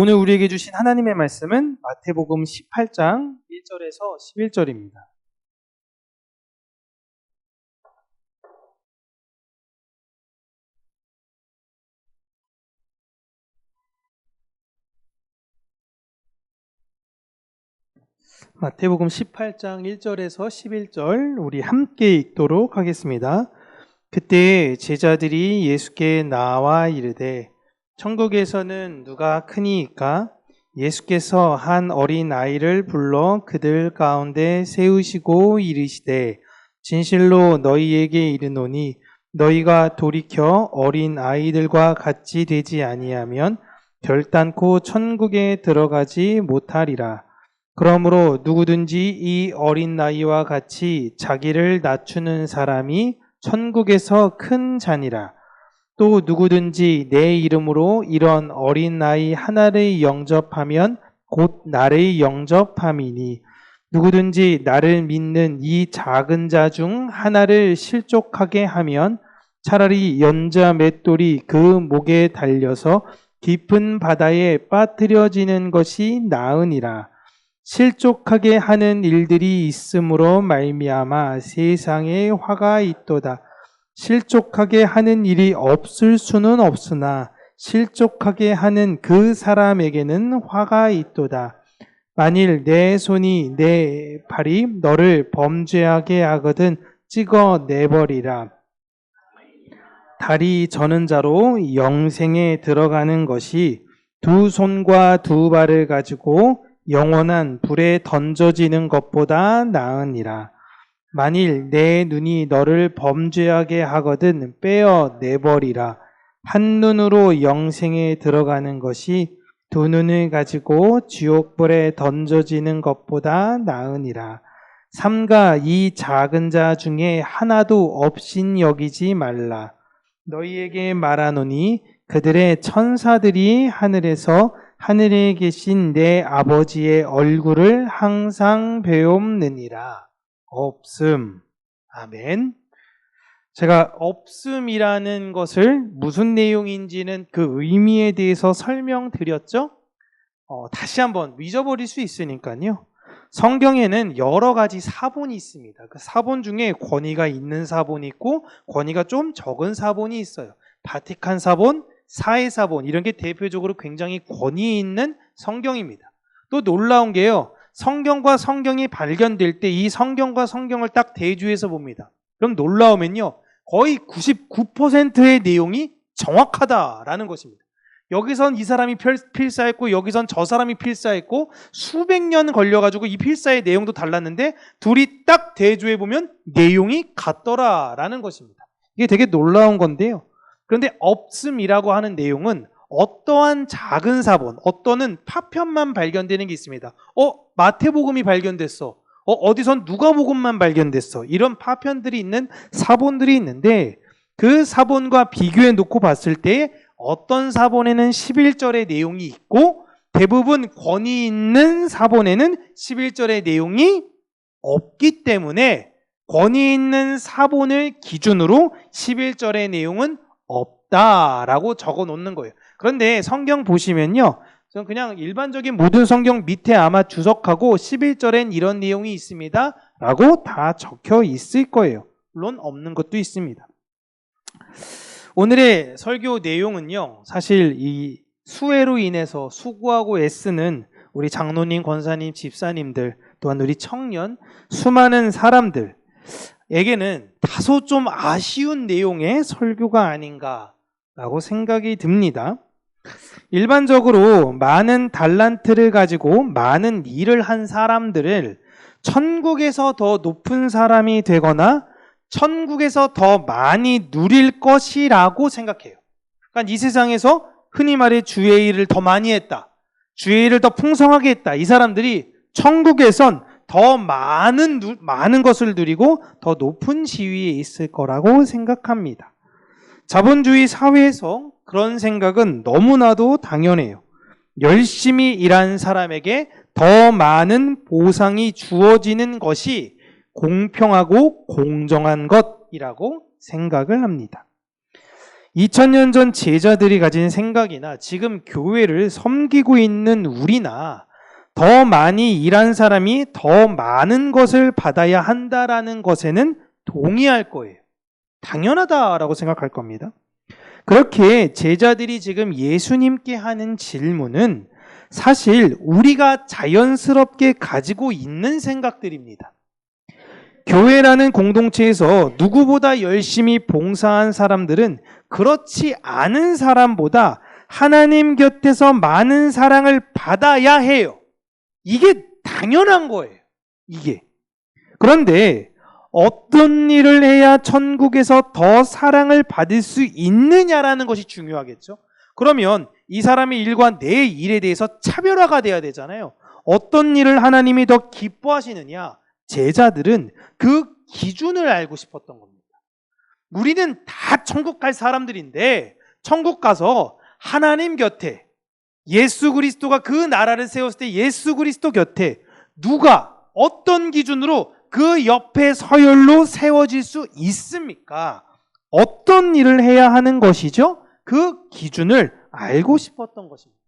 오늘 우리에게 주신 하나님의 말씀은 마태복음 18장 1절에서 11절입니다. 마태복음 18장 1절에서 11절 우리 함께 읽도록 하겠습니다. 그때 제자들이 예수께 나와 이르되 천국에서는 누가 크니이까? 예수께서 한 어린 아이를 불러 그들 가운데 세우시고 이르시되 진실로 너희에게 이르노니 너희가 돌이켜 어린 아이들과 같이 되지 아니하면 결단코 천국에 들어가지 못하리라. 그러므로 누구든지 이 어린 나이와 같이 자기를 낮추는 사람이 천국에서 큰 자니라. 또 누구든지 내 이름으로 이런 어린 나이 하나를 영접하면 곧 나를 영접함이니 누구든지 나를 믿는 이 작은 자 중 하나를 실족하게 하면 차라리 연자 맷돌이 그 목에 달려서 깊은 바다에 빠뜨려지는 것이 나으니라. 실족하게 하는 일들이 있음으로 말미암아 세상에 화가 있도다. 실족하게 하는 일이 없을 수는 없으나 실족하게 하는 그 사람에게는 화가 있도다. 만일 내 손이 내 발이 너를 범죄하게 하거든 찍어 내버리라. 다리 저는 자로 영생에 들어가는 것이 두 손과 두 발을 가지고 영원한 불에 던져지는 것보다 나으니라. 만일 내 눈이 너를 범죄하게 하거든 빼어 내버리라. 한 눈으로 영생에 들어가는 것이 두 눈을 가지고 지옥불에 던져지는 것보다 나으니라. 삼가 이 작은 자 중에 하나도 없인 여기지 말라. 너희에게 말하노니 그들의 천사들이 하늘에서 하늘에 계신 내 아버지의 얼굴을 항상 배움느니라. 없음. 아멘. 제가 없음이라는 것을 무슨 내용인지는 그 의미에 대해서 설명드렸죠? 다시 한번 잊어버릴 수 있으니까요. 성경에는 여러 가지 사본이 있습니다. 그 사본 중에 권위가 있는 사본이 있고 권위가 좀 적은 사본이 있어요. 바티칸 사본, 사회 사본 이런 게 대표적으로 굉장히 권위 있는 성경입니다. 또 놀라운 게요. 성경과 성경이 발견될 때 이 성경과 성경을 딱 대조해서 봅니다. 그럼 놀라우면요. 거의 99%의 내용이 정확하다라는 것입니다. 여기선 이 사람이 필사했고 여기선 저 사람이 필사했고 수백 년 걸려가지고 이 필사의 내용도 달랐는데 둘이 딱 대조해보면 내용이 같더라라는 것입니다. 이게 되게 놀라운 건데요. 그런데 없음이라고 하는 내용은 어떠한 작은 사본, 어떠는 파편만 발견되는 게 있습니다. 마태복음이 발견됐어. 어디선 누가복음만 발견됐어. 이런 파편들이 있는 사본들이 있는데 그 사본과 비교해 놓고 봤을 때 어떤 사본에는 11절의 내용이 있고 대부분 권위 있는 사본에는 11절의 내용이 없기 때문에 권위 있는 사본을 기준으로 11절의 내용은 없다라고 적어 놓는 거예요. 그런데 성경 보시면요. 저는 그냥 일반적인 모든 성경 밑에 아마 주석하고 11절엔 이런 내용이 있습니다. 라고 다 적혀 있을 거예요. 물론 없는 것도 있습니다. 오늘의 설교 내용은요. 사실 이 수해로 인해서 수고하고 애쓰는 우리 장로님, 권사님, 집사님들 또한 우리 청년, 수많은 사람들에게는 다소 좀 아쉬운 내용의 설교가 아닌가라고 생각이 듭니다. 일반적으로 많은 달란트를 가지고 많은 일을 한 사람들을 천국에서 더 높은 사람이 되거나 천국에서 더 많이 누릴 것이라고 생각해요. 그러니까 이 세상에서 흔히 말해 주의 일을 더 많이 했다. 주의 일을 더 풍성하게 했다. 이 사람들이 천국에선 더 많은 것을 누리고 더 높은 지위에 있을 거라고 생각합니다. 자본주의 사회에서 그런 생각은 너무나도 당연해요. 열심히 일한 사람에게 더 많은 보상이 주어지는 것이 공평하고 공정한 것이라고 생각을 합니다. 2000년 전 제자들이 가진 생각이나 지금 교회를 섬기고 있는 우리나 더 많이 일한 사람이 더 많은 것을 받아야 한다라는 것에는 동의할 거예요. 당연하다라고 생각할 겁니다. 그렇게 제자들이 지금 예수님께 하는 질문은 사실 우리가 자연스럽게 가지고 있는 생각들입니다. 교회라는 공동체에서 누구보다 열심히 봉사한 사람들은 그렇지 않은 사람보다 하나님 곁에서 많은 사랑을 받아야 해요. 이게 당연한 거예요. 이게. 그런데 어떤 일을 해야 천국에서 더 사랑을 받을 수 있느냐라는 것이 중요하겠죠. 그러면 이 사람의 일과 내 일에 대해서 차별화가 돼야 되잖아요. 어떤 일을 하나님이 더 기뻐하시느냐? 제자들은 그 기준을 알고 싶었던 겁니다. 우리는 다 천국 갈 사람들인데 천국 가서 하나님 곁에 예수 그리스도가 그 나라를 세웠을 때 예수 그리스도 곁에 누가 어떤 기준으로 그 옆에 서열로 세워질 수 있습니까? 어떤 일을 해야 하는 것이죠? 그 기준을 알고 싶었던 것입니다.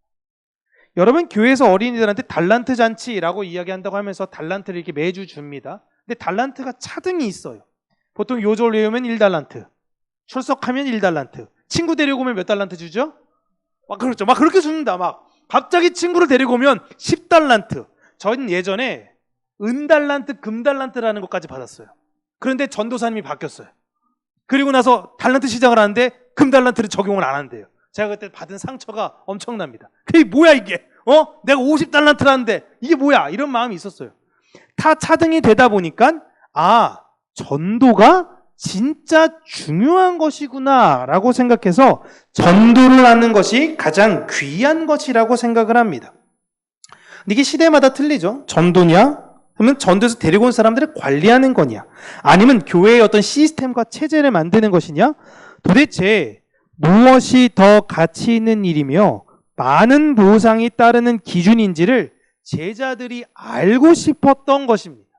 여러분 교회에서 어린이들한테 달란트 잔치라고 이야기한다고 하면서 달란트를 이렇게 매주 줍니다. 근데 달란트가 차등이 있어요. 보통 요절 외우면 1달란트, 출석하면 1달란트, 친구 데리고 오면 몇 달란트 주죠? 그렇죠. 막 그렇게 줍니다. 막 갑자기 친구를 데리고 오면 10달란트. 전 예전에 은달란트, 금달란트라는 것까지 받았어요. 그런데 전도사님이 바뀌었어요. 그리고 나서 달란트 시작을 하는데 금달란트를 적용을 안 한대요. 제가 그때 받은 상처가 엄청납니다. 그게 뭐야 이게? 내가 50달란트라는데 이게 뭐야? 이런 마음이 있었어요. 다 차등이 되다 보니까 전도가 진짜 중요한 것이구나 라고 생각해서 전도를 하는 것이 가장 귀한 것이라고 생각을 합니다. 근데 이게 시대마다 틀리죠. 전도냐? 그러면 전도에서 데리고 온 사람들을 관리하는 거냐? 아니면 교회의 어떤 시스템과 체제를 만드는 것이냐? 도대체 무엇이 더 가치 있는 일이며 많은 보상이 따르는 기준인지를 제자들이 알고 싶었던 것입니다.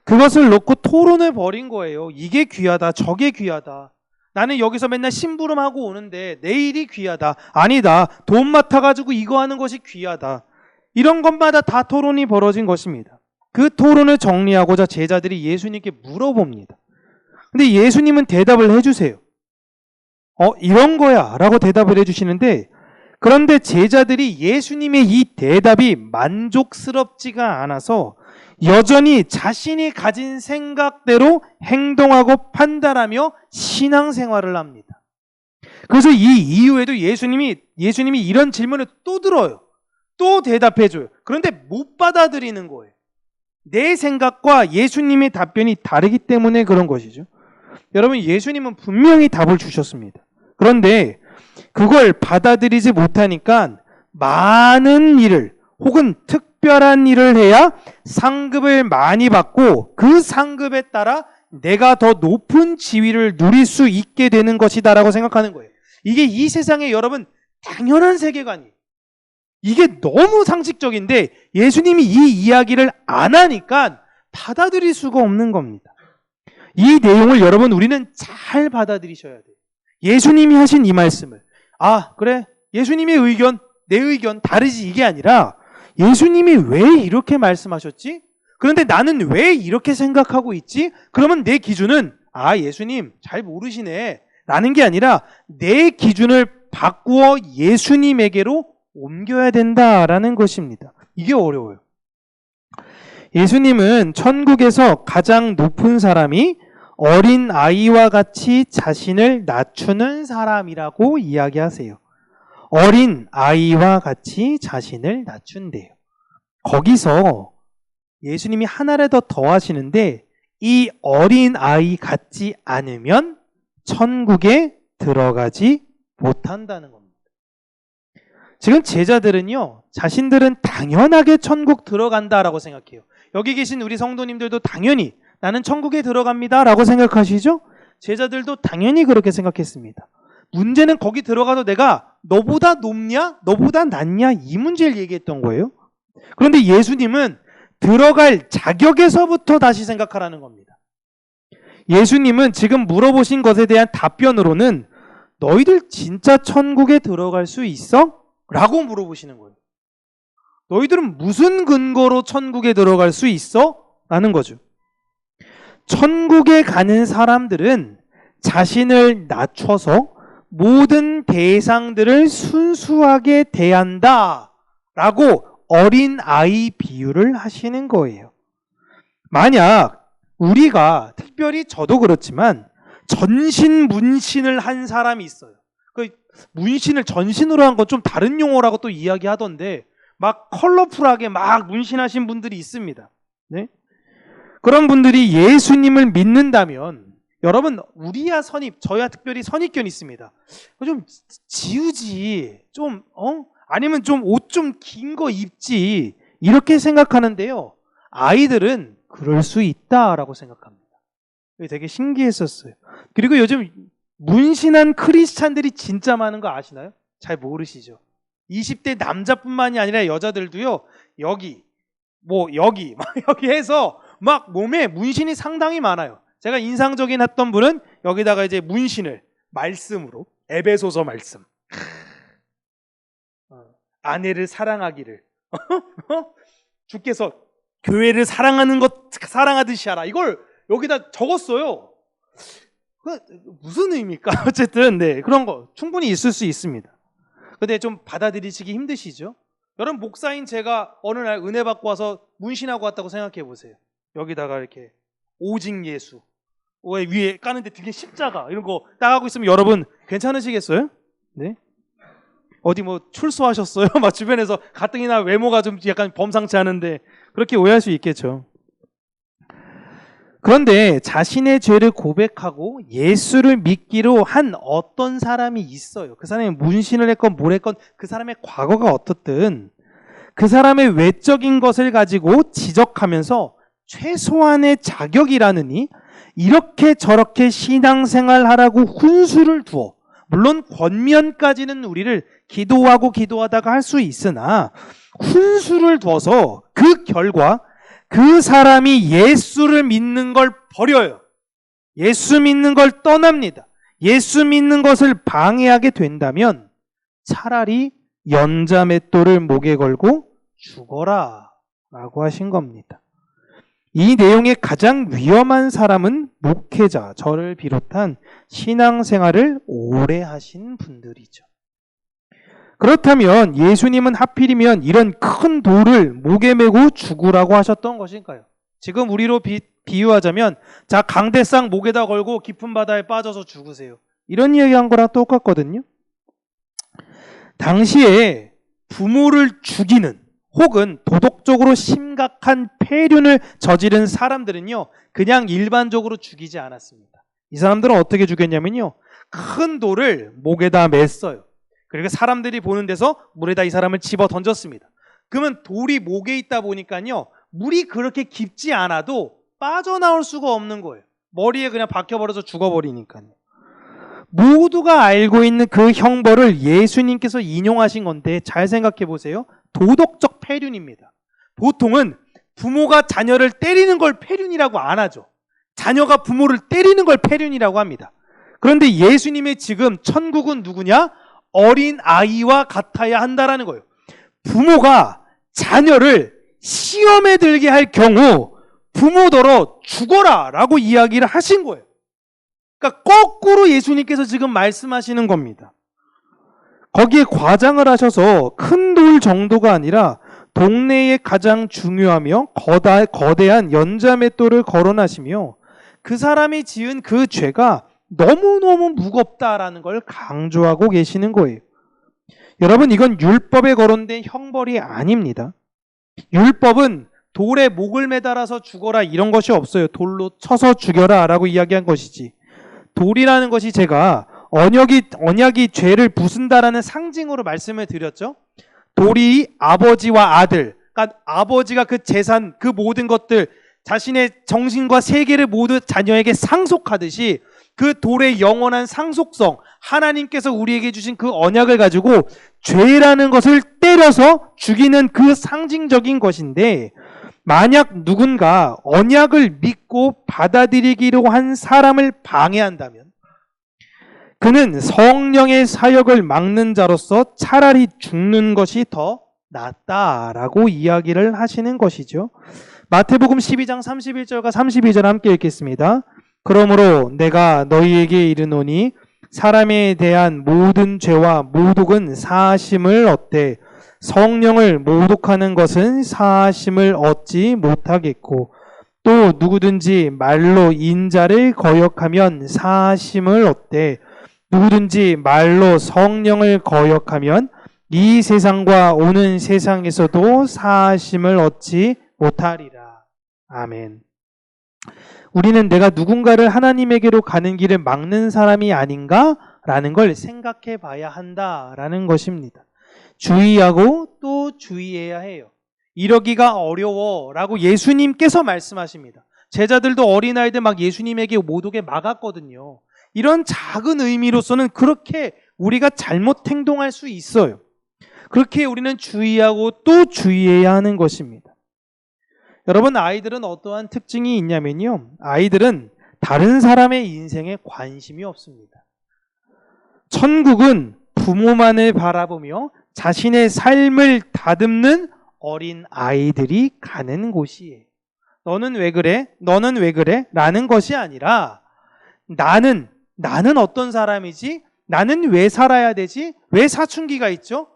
그것을 놓고 토론을 벌인 거예요. 이게 귀하다, 저게 귀하다. 나는 여기서 맨날 심부름하고 오는데 내 일이 귀하다. 아니다. 돈 맡아가지고 이거 하는 것이 귀하다. 이런 것마다 다 토론이 벌어진 것입니다. 그 토론을 정리하고자 제자들이 예수님께 물어봅니다. 근데 예수님은 대답을 해주세요. 이런 거야 라고 대답을 해주시는데, 그런데 제자들이 예수님의 이 대답이 만족스럽지가 않아서 여전히 자신이 가진 생각대로 행동하고 판단하며 신앙생활을 합니다. 그래서 이 이후에도 예수님이 이런 질문을 또 들어요. 또 대답해줘요. 그런데 못 받아들이는 거예요. 내 생각과 예수님의 답변이 다르기 때문에 그런 것이죠. 여러분, 예수님은 분명히 답을 주셨습니다. 그런데 그걸 받아들이지 못하니까 많은 일을 혹은 특별한 일을 해야 상급을 많이 받고 그 상급에 따라 내가 더 높은 지위를 누릴 수 있게 되는 것이다라고 생각하는 거예요. 이게 이 세상에 여러분 당연한 세계관이에요. 이게 너무 상식적인데 예수님이 이 이야기를 안 하니까 받아들일 수가 없는 겁니다. 이 내용을 여러분 우리는 잘 받아들이셔야 돼요. 예수님이 하신 이 말씀을 그래 예수님의 의견 내 의견 다르지 이게 아니라 예수님이 왜 이렇게 말씀하셨지? 그런데 나는 왜 이렇게 생각하고 있지? 그러면 내 기준은 예수님 잘 모르시네 라는 게 아니라 내 기준을 바꾸어 예수님에게로 옮겨야 된다라는 것입니다. 이게 어려워요. 예수님은 천국에서 가장 높은 사람이 어린 아이와 같이 자신을 낮추는 사람이라고 이야기하세요. 어린 아이와 같이 자신을 낮춘대요. 거기서 예수님이 하나를 더 하시는데 이 어린 아이 같지 않으면 천국에 들어가지 못한다는 겁니다. 지금 제자들은요, 자신들은 당연하게 천국 들어간다라고 생각해요. 여기 계신 우리 성도님들도 당연히 나는 천국에 들어갑니다 라고 생각하시죠? 제자들도 당연히 그렇게 생각했습니다. 문제는 거기 들어가도 내가 너보다 높냐? 너보다 낫냐? 이 문제를 얘기했던 거예요. 그런데 예수님은 들어갈 자격에서부터 다시 생각하라는 겁니다. 예수님은 지금 물어보신 것에 대한 답변으로는 너희들 진짜 천국에 들어갈 수 있어? 라고 물어보시는 거예요. 너희들은 무슨 근거로 천국에 들어갈 수 있어? 라는 거죠. 천국에 가는 사람들은 자신을 낮춰서 모든 대상들을 순수하게 대한다 라고 어린아이 비유를 하시는 거예요. 만약 우리가, 특별히 저도 그렇지만 전신문신을 한 사람이 있어요. 그 문신을 전신으로 한 건 좀 다른 용어라고 또 이야기하던데 막 컬러풀하게 막 문신하신 분들이 있습니다. 네? 그런 분들이 예수님을 믿는다면 여러분, 우리야 선입, 저야 특별히 선입견이 있습니다. 좀 지우지, 좀 아니면 좀 옷 좀 긴 거 입지, 이렇게 생각하는데요. 아이들은 그럴 수 있다라고 생각합니다. 되게 신기했었어요. 그리고 요즘 문신한 크리스찬들이 진짜 많은 거 아시나요? 잘 모르시죠? 20대 남자뿐만이 아니라 여자들도요. 여기 막 여기 해서 막 몸에 문신이 상당히 많아요. 제가 인상적인 했던 분은 여기다가 이제 문신을 말씀으로, 에베소서 말씀, 아내를 사랑하기를 주께서 교회를 사랑하는 것 사랑하듯이 하라, 이걸 여기다 적었어요. 무슨 의미입니까? 어쨌든 네, 그런 거 충분히 있을 수 있습니다. 근데 좀 받아들이시기 힘드시죠? 여러분, 목사인 제가 어느 날 은혜 받고 와서 문신하고 왔다고 생각해 보세요. 여기다가 이렇게 오직 예수, 위에 까는데 뒤에 십자가, 이런 거 딱 하고 있으면 여러분 괜찮으시겠어요? 네? 어디 뭐 출소하셨어요? 막 주변에서 가뜩이나 외모가 좀 약간 범상치 않은데 그렇게 오해할 수 있겠죠. 그런데 자신의 죄를 고백하고 예수를 믿기로 한 어떤 사람이 있어요. 그 사람이 문신을 했건 뭘 했건 그 사람의 과거가 어떻든 그 사람의 외적인 것을 가지고 지적하면서 최소한의 자격이라느니 이렇게 저렇게 신앙생활 하라고 훈수를 두어, 물론 권면까지는 우리를 기도하다가 할 수 있으나 훈수를 두어서 그 결과 그 사람이 예수를 믿는 걸 버려요. 예수 믿는 걸 떠납니다. 예수 믿는 것을 방해하게 된다면 차라리 연자맷돌을 목에 걸고 죽어라 라고 하신 겁니다. 이 내용의 가장 위험한 사람은 목회자, 저를 비롯한 신앙생활을 오래 하신 분들이죠. 그렇다면 예수님은 하필이면 이런 큰 돌을 목에 메고 죽으라고 하셨던 것인가요? 지금 우리로 비유하자면, 자, 강대상 목에다 걸고 깊은 바다에 빠져서 죽으세요, 이런 이야기한 거랑 똑같거든요. 당시에 부모를 죽이는 혹은 도덕적으로 심각한 폐륜을 저지른 사람들은요, 그냥 일반적으로 죽이지 않았습니다. 이 사람들은 어떻게 죽였냐면요, 큰 돌을 목에다 맸어요. 그리고 사람들이 보는 데서 물에다 이 사람을 집어 던졌습니다. 그러면 돌이 목에 있다 보니까요, 물이 그렇게 깊지 않아도 빠져나올 수가 없는 거예요. 머리에 그냥 박혀버려서 죽어버리니까요. 모두가 알고 있는 그 형벌을 예수님께서 인용하신 건데 잘 생각해 보세요. 도덕적 폐륜입니다. 보통은 부모가 자녀를 때리는 걸 폐륜이라고 안 하죠. 자녀가 부모를 때리는 걸 폐륜이라고 합니다. 그런데 예수님의 지금 천국은 누구냐? 어린 아이와 같아야 한다라는 거예요. 부모가 자녀를 시험에 들게 할 경우 부모더러 죽어라 라고 이야기를 하신 거예요. 그러니까 거꾸로 예수님께서 지금 말씀하시는 겁니다. 거기에 과장을 하셔서 큰 돌 정도가 아니라 동네에 가장 중요하며 거대한 연자맷돌을 거론하시며 그 사람이 지은 그 죄가 너무너무 무겁다라는 걸 강조하고 계시는 거예요. 여러분, 이건 율법에 거론된 형벌이 아닙니다. 율법은 돌에 목을 매달아서 죽어라 이런 것이 없어요. 돌로 쳐서 죽여라 라고 이야기한 것이지, 돌이라는 것이 제가 언약이 죄를 부순다라는 상징으로 말씀을 드렸죠. 돌이 아버지와 아들, 그러니까 아버지가 그 재산, 그 모든 것들, 자신의 정신과 세계를 모두 자녀에게 상속하듯이 그 돌의 영원한 상속성, 하나님께서 우리에게 주신 그 언약을 가지고 죄라는 것을 때려서 죽이는 그 상징적인 것인데, 만약 누군가 언약을 믿고 받아들이기로 한 사람을 방해한다면, 그는 성령의 사역을 막는 자로서 차라리 죽는 것이 더 낫다라고 이야기를 하시는 것이죠. 마태복음 12장 31절과 32절 함께 읽겠습니다. 그러므로 내가 너희에게 이르노니 사람에 대한 모든 죄와 모독은 사하심을 얻되 성령을 모독하는 것은 사하심을 얻지 못하겠고 또 누구든지 말로 인자를 거역하면 사하심을 얻되 누구든지 말로 성령을 거역하면 이 세상과 오는 세상에서도 사하심을 얻지 못하리라. 아멘. 우리는 내가 누군가를 하나님에게로 가는 길을 막는 사람이 아닌가라는 걸 생각해 봐야 한다라는 것입니다. 주의하고 또 주의해야 해요. 이러기가 어려워라고 예수님께서 말씀하십니다. 제자들도 어린아이들 막 예수님에게 못 오게 막았거든요. 이런 작은 의미로서는 그렇게 우리가 잘못 행동할 수 있어요. 그렇게 우리는 주의하고 또 주의해야 하는 것입니다. 여러분, 아이들은 어떠한 특징이 있냐면요. 아이들은 다른 사람의 인생에 관심이 없습니다. 천국은 부모만을 바라보며 자신의 삶을 다듬는 어린 아이들이 가는 곳이에요. 너는 왜 그래? 너는 왜 그래? 라는 것이 아니라 나는 어떤 사람이지? 나는 왜 살아야 되지? 왜 사춘기가 있죠?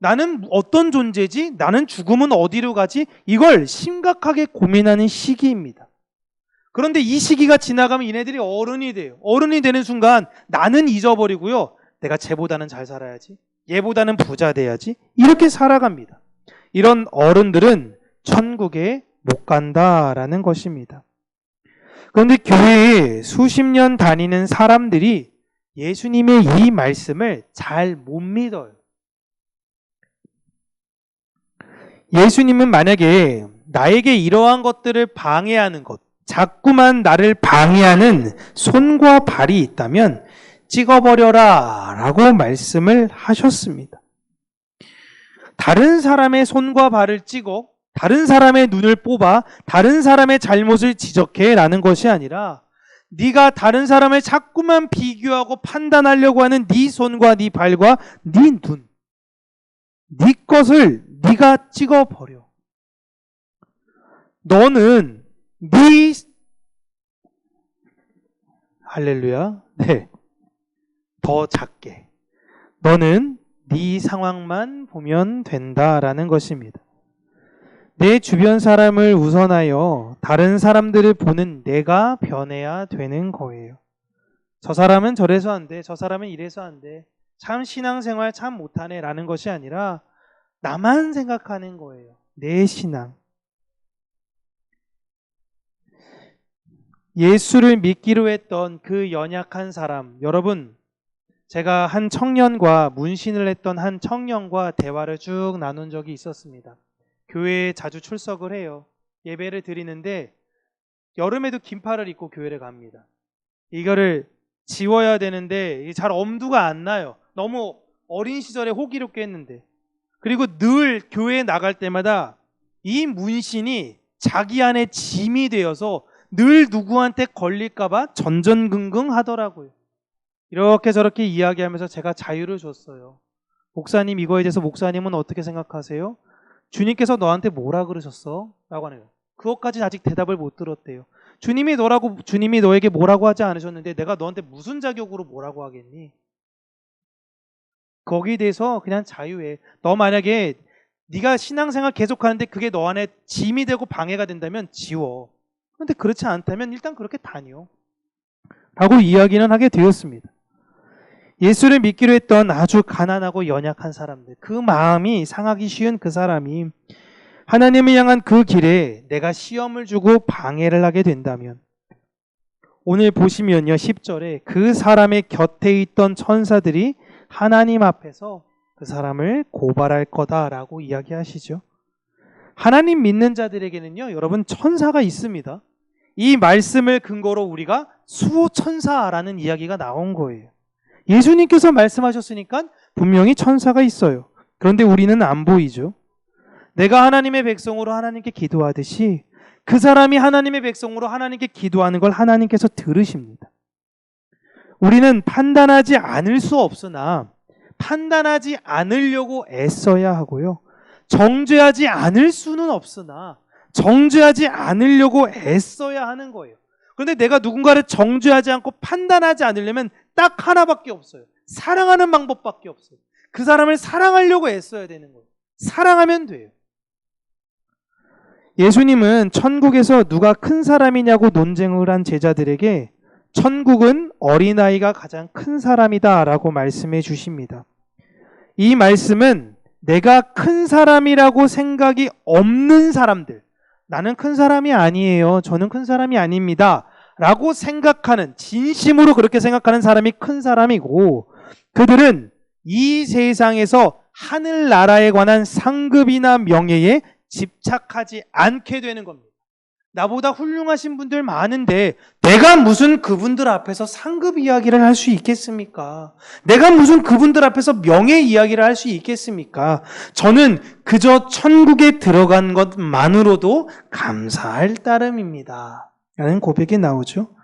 나는 어떤 존재지? 나는 죽으면 어디로 가지? 이걸 심각하게 고민하는 시기입니다. 그런데 이 시기가 지나가면 얘네들이 어른이 돼요. 어른이 되는 순간 나는 잊어버리고요. 내가 쟤보다는 잘 살아야지. 얘보다는 부자 돼야지. 이렇게 살아갑니다. 이런 어른들은 천국에 못 간다라는 것입니다. 그런데 교회에 수십 년 다니는 사람들이 예수님의 이 말씀을 잘 못 믿어요. 예수님은 만약에 나에게 이러한 것들을 방해하는 것, 자꾸만 나를 방해하는 손과 발이 있다면 찍어버려라 라고 말씀을 하셨습니다. 다른 사람의 손과 발을 찍어 다른 사람의 눈을 뽑아 다른 사람의 잘못을 지적해 라는 것이 아니라 네가 다른 사람을 자꾸만 비교하고 판단하려고 하는 네 손과 네 발과 네 눈, 네 것을 네가 찍어버려. 너는 네 할렐루야. 네. 더 작게. 너는 네 상황만 보면 된다라는 것입니다. 내 주변 사람을 우선하여 다른 사람들을 보는 내가 변해야 되는 거예요. 저 사람은 저래서 안 돼. 저 사람은 이래서 안 돼. 참 신앙생활 참 못하네 라는 것이 아니라 나만 생각하는 거예요. 내 신앙. 예수를 믿기로 했던 그 연약한 사람, 여러분, 제가 한 청년과 문신을 했던 한 청년과 대화를 쭉 나눈 적이 있었습니다. 교회에 자주 출석을 해요. 예배를 드리는데 여름에도 긴팔을 입고 교회를 갑니다. 이거를 지워야 되는데 잘 엄두가 안 나요. 너무 어린 시절에 호기롭게 했는데. 그리고 늘 교회에 나갈 때마다 이 문신이 자기 안에 짐이 되어서 늘 누구한테 걸릴까봐 전전긍긍 하더라고요. 이렇게 저렇게 이야기하면서 제가 자유를 줬어요. 목사님, 이거에 대해서 목사님은 어떻게 생각하세요? 주님께서 너한테 뭐라 그러셨어? 라고 하네요. 그것까지는 아직 대답을 못 들었대요. 주님이 너에게 뭐라고 하지 않으셨는데 내가 너한테 무슨 자격으로 뭐라고 하겠니? 거기에 대해서 그냥 자유해. 너 만약에 네가 신앙생활 계속하는데 그게 너 안에 짐이 되고 방해가 된다면 지워. 그런데 그렇지 않다면 일단 그렇게 다녀. 라고 이야기는 하게 되었습니다. 예수를 믿기로 했던 아주 가난하고 연약한 사람들, 그 마음이 상하기 쉬운 그 사람이 하나님을 향한 그 길에 내가 시험을 주고 방해를 하게 된다면, 오늘 보시면요 10절에 그 사람의 곁에 있던 천사들이 하나님 앞에서 그 사람을 고발할 거다라고 이야기하시죠. 하나님 믿는 자들에게는요 여러분 천사가 있습니다. 이 말씀을 근거로 우리가 수호천사라는 이야기가 나온 거예요. 예수님께서 말씀하셨으니까 분명히 천사가 있어요. 그런데 우리는 안 보이죠. 내가 하나님의 백성으로 하나님께 기도하듯이 그 사람이 하나님의 백성으로 하나님께 기도하는 걸 하나님께서 들으십니다. 우리는 판단하지 않을 수 없으나 판단하지 않으려고 애써야 하고요. 정죄하지 않을 수는 없으나 정죄하지 않으려고 애써야 하는 거예요. 그런데 내가 누군가를 정죄하지 않고 판단하지 않으려면 딱 하나밖에 없어요. 사랑하는 방법밖에 없어요. 그 사람을 사랑하려고 애써야 되는 거예요. 사랑하면 돼요. 예수님은 천국에서 누가 큰 사람이냐고 논쟁을 한 제자들에게 천국은 어린아이가 가장 큰 사람이다 라고 말씀해 주십니다. 이 말씀은 내가 큰 사람이라고 생각이 없는 사람들, 나는 큰 사람이 아니에요, 저는 큰 사람이 아닙니다 라고 생각하는, 진심으로 그렇게 생각하는 사람이 큰 사람이고, 그들은 이 세상에서 하늘나라에 관한 상급이나 명예에 집착하지 않게 되는 겁니다. 나보다 훌륭하신 분들 많은데 내가 무슨 그분들 앞에서 상급 이야기를 할 수 있겠습니까? 내가 무슨 그분들 앞에서 명예 이야기를 할 수 있겠습니까? 저는 그저 천국에 들어간 것만으로도 감사할 따름입니다 라는 고백이 나오죠.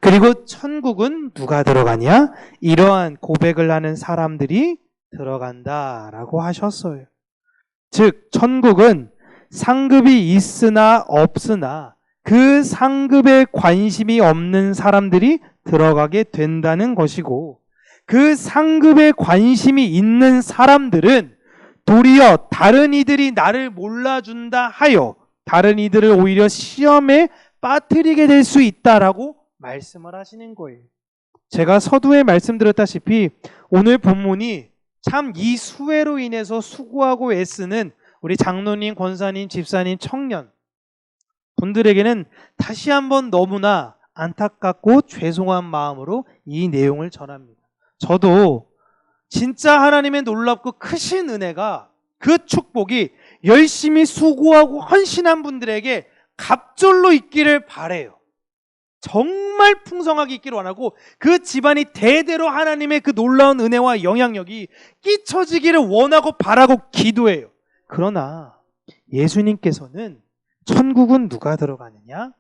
그리고 천국은 누가 들어가냐? 이러한 고백을 하는 사람들이 들어간다라고 하셨어요. 즉 천국은 상급이 있으나 없으나 그 상급에 관심이 없는 사람들이 들어가게 된다는 것이고, 그 상급에 관심이 있는 사람들은 도리어 다른 이들이 나를 몰라준다 하여 다른 이들을 오히려 시험에 빠뜨리게 될 수 있다라고 말씀을 하시는 거예요. 제가 서두에 말씀드렸다시피 오늘 본문이 참 이 수혜로 인해서 수고하고 애쓰는 우리 장로님, 권사님, 집사님, 청년 분들에게는 다시 한번 너무나 안타깝고 죄송한 마음으로 이 내용을 전합니다. 저도 진짜 하나님의 놀랍고 크신 은혜가, 그 축복이 열심히 수고하고 헌신한 분들에게 갑절로 있기를 바라요. 정말 풍성하게 있기를 원하고 그 집안이 대대로 하나님의 그 놀라운 은혜와 영향력이 끼쳐지기를 원하고 바라고 기도해요. 그러나 예수님께서는 천국은 누가 들어가느냐?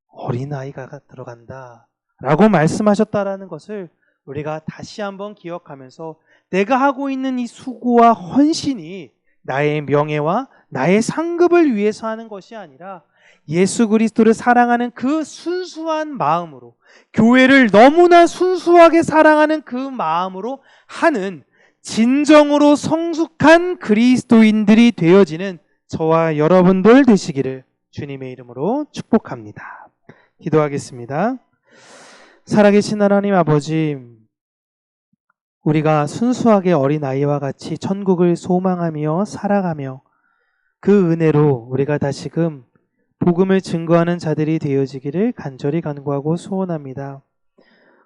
어린아이가 들어간다 라고 말씀하셨다라는 것을 우리가 다시 한번 기억하면서 내가 하고 있는 이 수고와 헌신이 나의 명예와 나의 상급을 위해서 하는 것이 아니라 예수 그리스도를 사랑하는 그 순수한 마음으로, 교회를 너무나 순수하게 사랑하는 그 마음으로 하는 진정으로 성숙한 그리스도인들이 되어지는 저와 여러분들 되시기를 주님의 이름으로 축복합니다. 기도하겠습니다. 살아계신 하나님 아버지, 우리가 순수하게 어린아이와 같이 천국을 소망하며 살아가며 그 은혜로 우리가 다시금 복음을 증거하는 자들이 되어지기를 간절히 간구하고 소원합니다.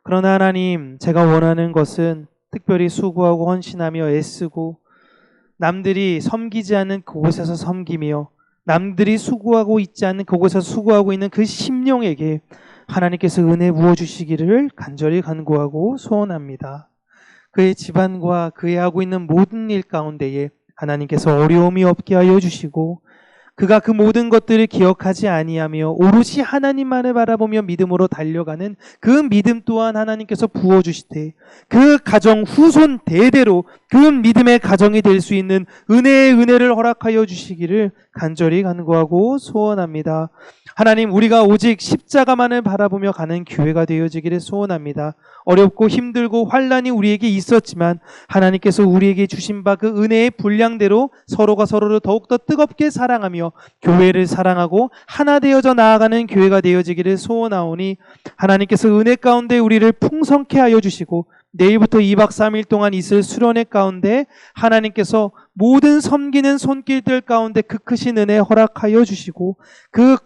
그러나 하나님, 제가 원하는 것은 특별히 수고하고 헌신하며 애쓰고 남들이 섬기지 않는 그곳에서 섬기며 남들이 수고하고 있지 않는 그곳에서 수고하고 있는 그 심령에게 하나님께서 은혜 부어주시기를 간절히 간구하고 소원합니다. 그의 집안과 그의 하고 있는 모든 일 가운데에 하나님께서 어려움이 없게 하여 주시고 그가 그 모든 것들을 기억하지 아니하며 오롯이 하나님만을 바라보며 믿음으로 달려가는 그 믿음 또한 하나님께서 부어주시되 그 가정 후손 대대로 그 믿음의 가정이 될 수 있는 은혜의 은혜를 허락하여 주시기를 간절히 간구하고 소원합니다. 하나님, 우리가 오직 십자가만을 바라보며 가는 교회가 되어지기를 소원합니다. 어렵고 힘들고 환난이 우리에게 있었지만 하나님께서 우리에게 주신 바 그 은혜의 분량대로 서로가 서로를 더욱더 뜨겁게 사랑하며 교회를 사랑하고 하나 되어져 나아가는 교회가 되어지기를 소원하오니 하나님께서 은혜 가운데 우리를 풍성케 하여 주시고 내일부터 2박 3일 동안 있을 수련회 가운데 하나님께서 모든 섬기는 손길들 가운데 그 크신 은혜 허락하여 주시고 그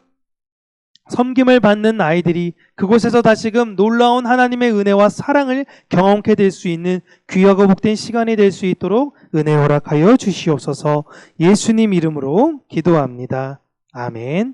섬김을 받는 아이들이 그곳에서 다시금 놀라운 하나님의 은혜와 사랑을 경험케 될 수 있는 귀하고 복된 시간이 될 수 있도록 은혜 허락하여 주시옵소서. 예수님 이름으로 기도합니다. 아멘.